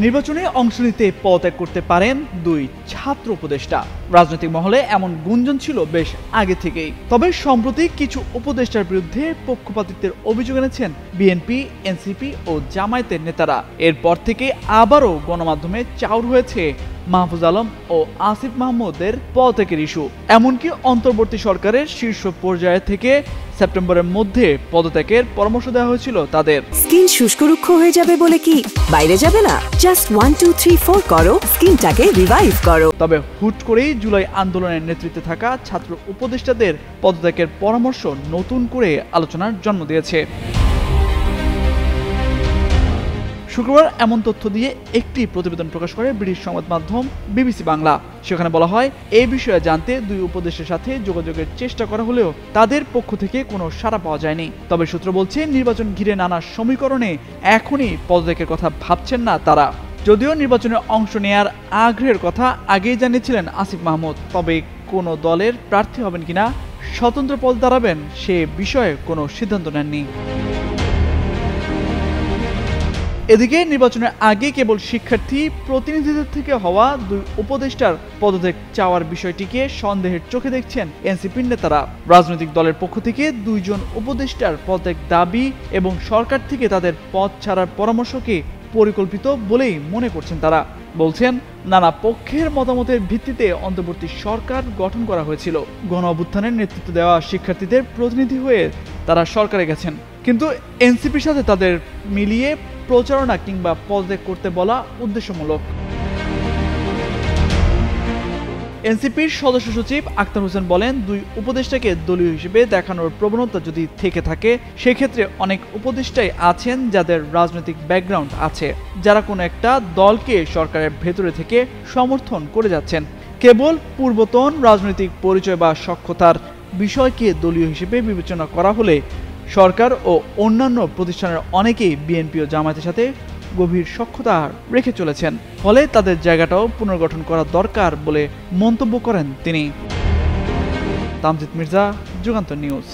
নির্বাচনে অংশ নিতে পদত্যাগ করতে পারেন দুই ছাত্র উপদেষ্টা। রাজনৈতিক মহলে এমন গুঞ্জন ছিল বেশ আগে থেকেই। তবে সম্প্রতি কিছু উপদেষ্টার বিরুদ্ধে পক্ষপাতিত্বের অভিযোগ এনেছেন বিএনপি, এনসিপি ও জামায়াতের নেতারা। এরপর থেকে আবারও গণমাধ্যমে চাউর হয়েছে মাহফুজ আলম ও আসিফ মাহমুদের পদত্যাগের ইস্যু। এমনকি অন্তর্বর্তী সরকারের শীর্ষ পর্যায়ে থেকে সেপ্টেম্বরের মধ্যে পদত্যাগের পরামর্শ দেওয়া হয়েছিল তাদের। স্কিন শুষ্ক রুক্ষ হয়ে যাবে বলে কি বাইরে যাবে না? জাস্ট 1 2 3 4 করো, স্কিনটাকে রিভাইভ করো। তবে হুট করেই জুলাই আন্দোলনের নেতৃত্বে থাকা ছাত্র উপদেষ্টাদের পদত্যাগের পরামর্শ নতুন করে আলোচনার জন্ম দিয়েছে। শুক্রবার এমন তথ্য দিয়ে একটি প্রতিবেদন প্রকাশ করে ব্রিটিশ সংবাদ মাধ্যম বিবিসি বাংলা। সেখানে বলা হয়, এই বিষয়ে জানতে দুই উপদেষ্টার সাথে যোগাযোগের চেষ্টা করা হলেও তাদের পক্ষ থেকে কোনো সাড়া পাওয়া যায়নি। তবে সূত্র বলছে, নির্বাচন ঘিরে নানা সমীকরণে এখনই পদত্যাগের কথা ভাবছেন না তারা। যদিও নির্বাচনে অংশ নেয়ার আগ্রহের কথা আগেই জানিয়েছিলেন আসিফ মাহমুদ, তবে কোনো দলের প্রার্থী হবেন কিনা, স্বতন্ত্র পদ দাঁড়াবেন সে বিষয়ে কোনো সিদ্ধান্ত নেননি। এদিকে নির্বাচনের আগে কেবল শিক্ষার্থী প্রতিনিধিদের থেকে হওয়া দুই উপদেষ্টার পদত্যাগ চাওয়ার বিষয়টিকে সন্দেহের চোখে দেখছেন এনসিপির নেতারা। রাজনৈতিক দলের পক্ষ থেকে দুইজন উপদেষ্টার পদত্যাগ দাবি এবং সরকার থেকে তাদের পদ ছাড়ার পরামর্শকে পরিকল্পিত বলেই মনে করছেন তারা। বলছেন, নানা পক্ষের মতামতের ভিত্তিতে অন্তর্বর্তী সরকার গঠন করা হয়েছিল। গণ অভ্যুত্থানের নেতৃত্ব দেওয়া শিক্ষার্থীদের প্রতিনিধি হয়ে তারা সরকারে গেছেন, কিন্তু এনসিপির সাথে তাদের মিলিয়ে প্রচারণা কিংবা পদত্যাগ করতে বলা উদ্দেশ্যমূলক। এনসিপির সদস্য সচিব আখতার হোসেন বলেন, দুই উপদেষ্টাকে দলীয় হিসেবে দেখানোর প্রবণতা যদি থেকে থাকে, সেক্ষেত্রে অনেক উপদেষ্টাই আছেন যাদের রাজনৈতিক ব্যাকগ্রাউন্ড আছে, যারা কোনো একটা দলকে সরকারের ভেতরে থেকে সমর্থন করে যাচ্ছেন। কেবল পূর্বতন রাজনৈতিক পরিচয় বা সক্ষতার বিষয়কে দলীয় হিসেবে বিবেচনা করা হলে সরকার ও অন্যান্য প্রতিষ্ঠানের অনেকেই বিএনপি ও জামায়াতের সাথে গভীর সখ্যতা রেখে চলেছেন, ফলে তাদের জায়গাটাও পুনর্গঠন করা দরকার বলে মন্তব্য করেন তিনি। তামজিদ মির্জা, যুগান্তর নিউজ।